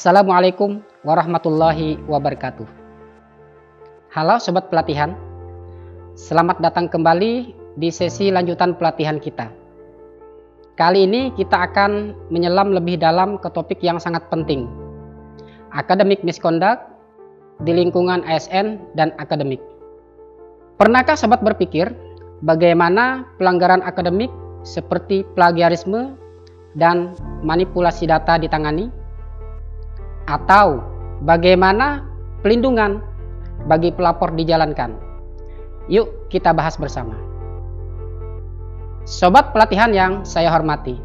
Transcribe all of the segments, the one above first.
Assalamualaikum warahmatullahi wabarakatuh. Halo Sobat Pelatihan, selamat datang kembali di sesi lanjutan pelatihan kita. Kali ini kita akan menyelam lebih dalam ke topik yang sangat penting, academic misconduct di lingkungan ASN dan akademik. Pernahkah Sobat berpikir bagaimana pelanggaran akademik seperti plagiarisme dan manipulasi data ditangani? Atau bagaimana pelindungan bagi pelapor dijalankan? Yuk kita bahas bersama. Sobat pelatihan yang saya hormati,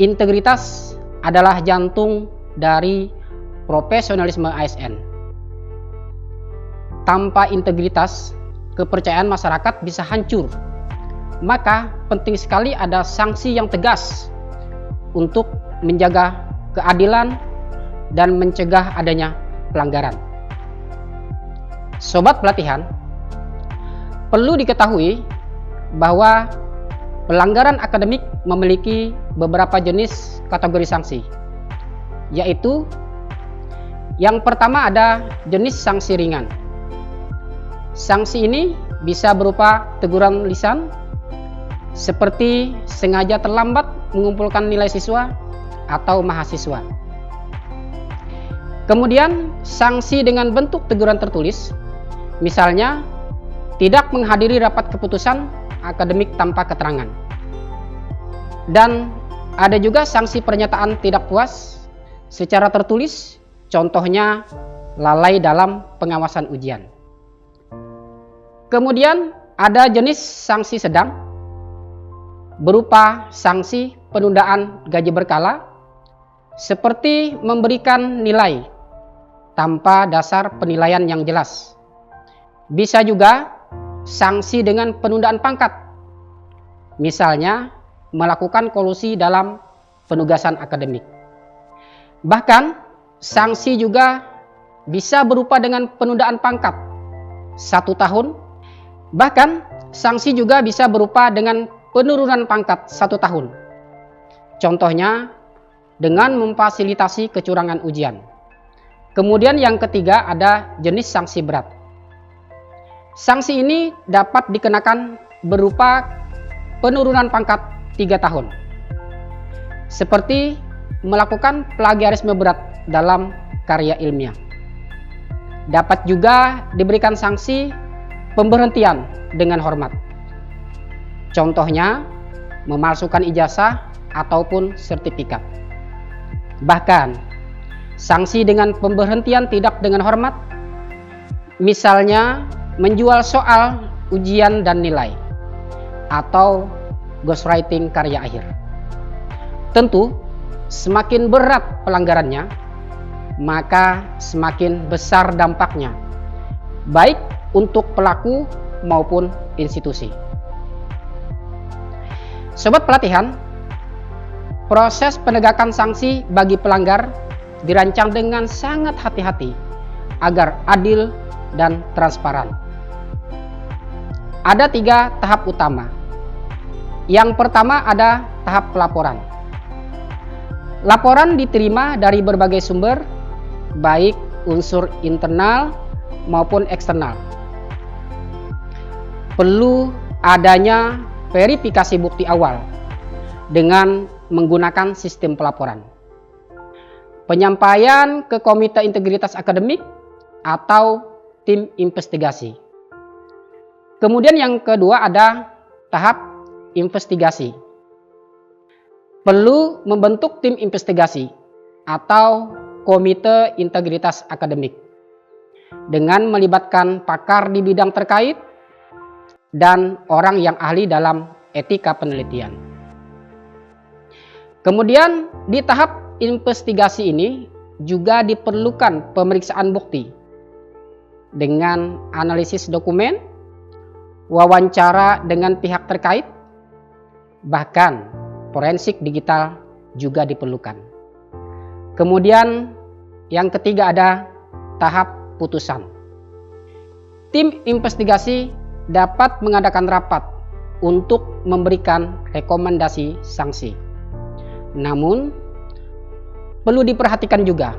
integritas adalah jantung dari profesionalisme ASN. Tanpa integritas, kepercayaan masyarakat bisa hancur. Maka penting sekali ada sanksi yang tegas untuk menjaga keadilan dan mencegah adanya pelanggaran. Sobat pelatihan, perlu diketahui bahwa pelanggaran akademik memiliki beberapa jenis kategori sanksi, yaitu yang pertama ada jenis sanksi ringan. Sanksi ini bisa berupa teguran lisan seperti sengaja terlambat mengumpulkan nilai siswa atau mahasiswa. Kemudian sanksi dengan bentuk teguran tertulis, misalnya tidak menghadiri rapat keputusan akademik tanpa keterangan. Dan ada juga sanksi pernyataan tidak puas secara tertulis, contohnya lalai dalam pengawasan ujian. Kemudian ada jenis sanksi sedang, berupa sanksi penundaan gaji berkala, seperti memberikan nilai tanpa dasar penilaian yang jelas. Bisa juga sanksi dengan penundaan pangkat, misalnya melakukan kolusi dalam penugasan akademik. Bahkan sanksi juga bisa berupa dengan penundaan pangkat 1 tahun, bahkan sanksi juga bisa berupa dengan penurunan pangkat 1 tahun. Contohnya dengan memfasilitasi kecurangan ujian. Kemudian yang ketiga ada jenis sanksi berat. Sanksi ini dapat dikenakan berupa penurunan pangkat 3 tahun. Seperti melakukan plagiarisme berat dalam karya ilmiah. Dapat juga diberikan sanksi pemberhentian dengan hormat. Contohnya memalsukan ijazah ataupun sertifikat. Bahkan sanksi dengan pemberhentian tidak dengan hormat, misalnya menjual soal ujian dan nilai, atau ghostwriting karya akhir. Tentu, semakin berat pelanggarannya, maka semakin besar dampaknya, baik untuk pelaku maupun institusi. Sobat pelatihan, proses penegakan sanksi bagi pelanggar dirancang dengan sangat hati-hati agar adil dan transparan. Ada 3 tahap utama. Yang pertama ada tahap pelaporan. Laporan diterima dari berbagai sumber, baik unsur internal maupun eksternal. Perlu adanya verifikasi bukti awal dengan menggunakan sistem pelaporan. Penyampaian ke Komite Integritas Akademik atau tim investigasi. Kemudian yang kedua ada tahap investigasi. Perlu membentuk tim investigasi atau Komite Integritas Akademik dengan melibatkan pakar di bidang terkait dan orang yang ahli dalam etika penelitian. Kemudian di tahap investigasi ini juga diperlukan pemeriksaan bukti dengan analisis dokumen, wawancara dengan pihak terkait, bahkan forensik digital juga diperlukan. Kemudian yang ketiga ada tahap putusan. Tim investigasi dapat mengadakan rapat untuk memberikan rekomendasi sanksi. Namun, perlu diperhatikan juga.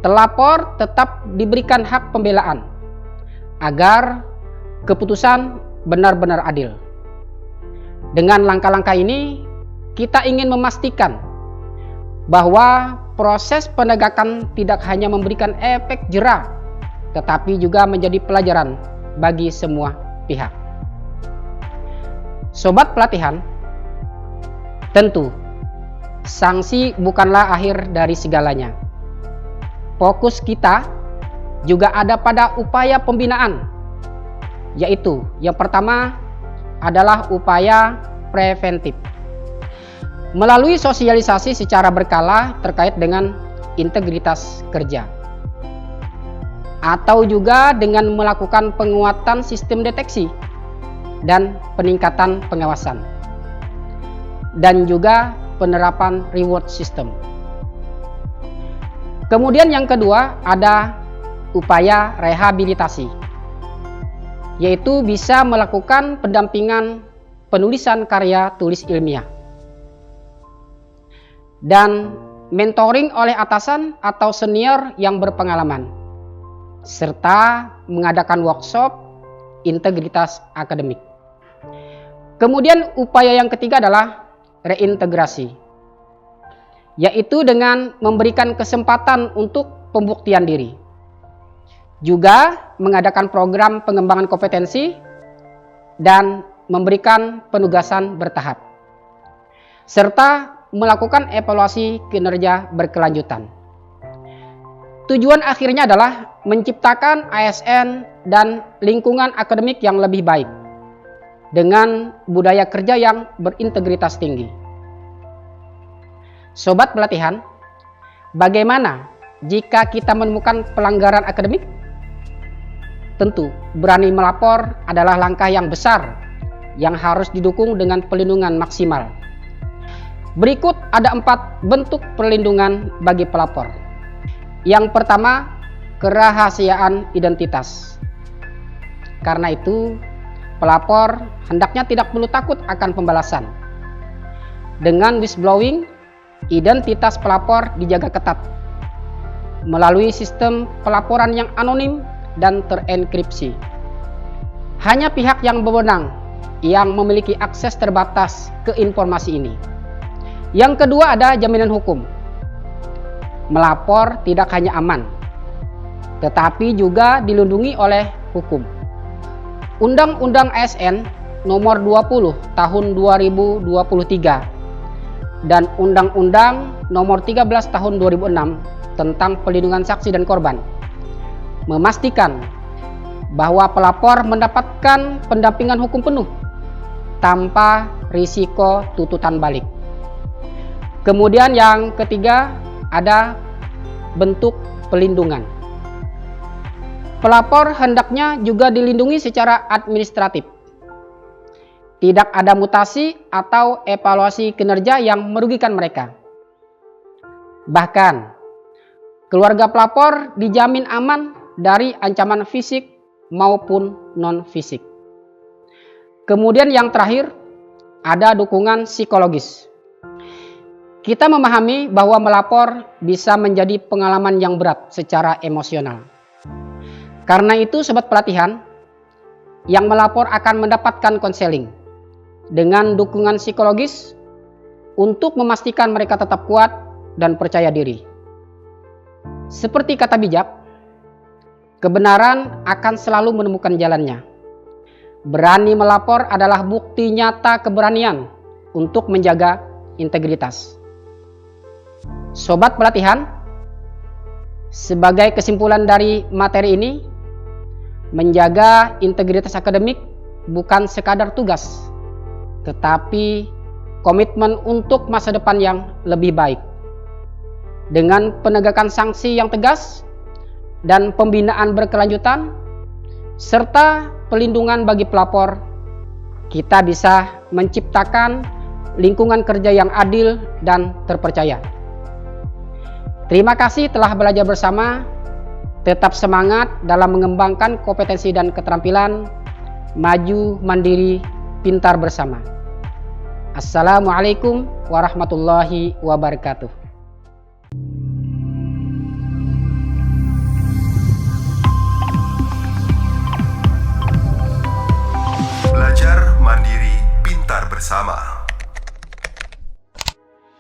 Terlapor tetap diberikan hak pembelaan agar keputusan benar-benar adil. Dengan langkah-langkah ini, kita ingin memastikan bahwa proses penegakan tidak hanya memberikan efek jera, tetapi juga menjadi pelajaran bagi semua pihak. Sobat pelatihan, tentu sanksi bukanlah akhir dari segalanya. Fokus kita juga ada pada upaya pembinaan, yaitu yang pertama adalah upaya preventif. Melalui sosialisasi secara berkala terkait dengan integritas kerja, atau juga dengan melakukan penguatan sistem deteksi dan peningkatan pengawasan, dan juga penerapan reward system. Kemudian yang kedua ada upaya rehabilitasi, yaitu bisa melakukan pendampingan penulisan karya tulis ilmiah dan mentoring oleh atasan atau senior yang berpengalaman, serta mengadakan workshop integritas akademik. Kemudian upaya yang ketiga adalah reintegrasi, yaitu dengan memberikan kesempatan untuk pembuktian diri, juga mengadakan program pengembangan kompetensi dan memberikan penugasan bertahap, serta melakukan evaluasi kinerja berkelanjutan. Tujuan akhirnya adalah menciptakan ASN dan lingkungan akademik yang lebih baik dengan budaya kerja yang berintegritas tinggi. Sobat pelatihan, bagaimana jika kita menemukan pelanggaran akademik? Tentu, berani melapor adalah langkah yang besar yang harus didukung dengan pelindungan maksimal. Berikut ada 4 bentuk perlindungan bagi pelapor. Yang pertama, kerahasiaan identitas. Karena itu, pelapor hendaknya tidak perlu takut akan pembalasan. Dengan whistleblowing, identitas pelapor dijaga ketat melalui sistem pelaporan yang anonim dan terenkripsi. Hanya pihak yang berwenang yang memiliki akses terbatas ke informasi ini. Yang kedua ada jaminan hukum. Melapor tidak hanya aman, tetapi juga dilindungi oleh hukum. Undang-Undang ASN Nomor 20 Tahun 2023 dan Undang-Undang Nomor 13 Tahun 2006 tentang Pelindungan Saksi dan Korban memastikan bahwa pelapor mendapatkan pendampingan hukum penuh tanpa risiko tuntutan balik. Kemudian yang ketiga ada bentuk pelindungan. Pelapor hendaknya juga dilindungi secara administratif. Tidak ada mutasi atau evaluasi kinerja yang merugikan mereka. Bahkan, keluarga pelapor dijamin aman dari ancaman fisik maupun non-fisik. Kemudian yang terakhir, ada dukungan psikologis. Kita memahami bahwa melapor bisa menjadi pengalaman yang berat secara emosional. Karena itu, sobat pelatihan, yang melapor akan mendapatkan konseling dengan dukungan psikologis untuk memastikan mereka tetap kuat dan percaya diri. Seperti kata bijak, kebenaran akan selalu menemukan jalannya. Berani melapor adalah bukti nyata keberanian untuk menjaga integritas. Sobat pelatihan, sebagai kesimpulan dari materi ini, menjaga integritas akademik bukan sekadar tugas, tetapi komitmen untuk masa depan yang lebih baik. Dengan penegakan sanksi yang tegas dan pembinaan berkelanjutan, serta pelindungan bagi pelapor, kita bisa menciptakan lingkungan kerja yang adil dan terpercaya. Terima kasih telah belajar bersama. Tetap semangat dalam mengembangkan kompetensi dan keterampilan. Maju, mandiri, pintar bersama. Assalamualaikum warahmatullahi wabarakatuh.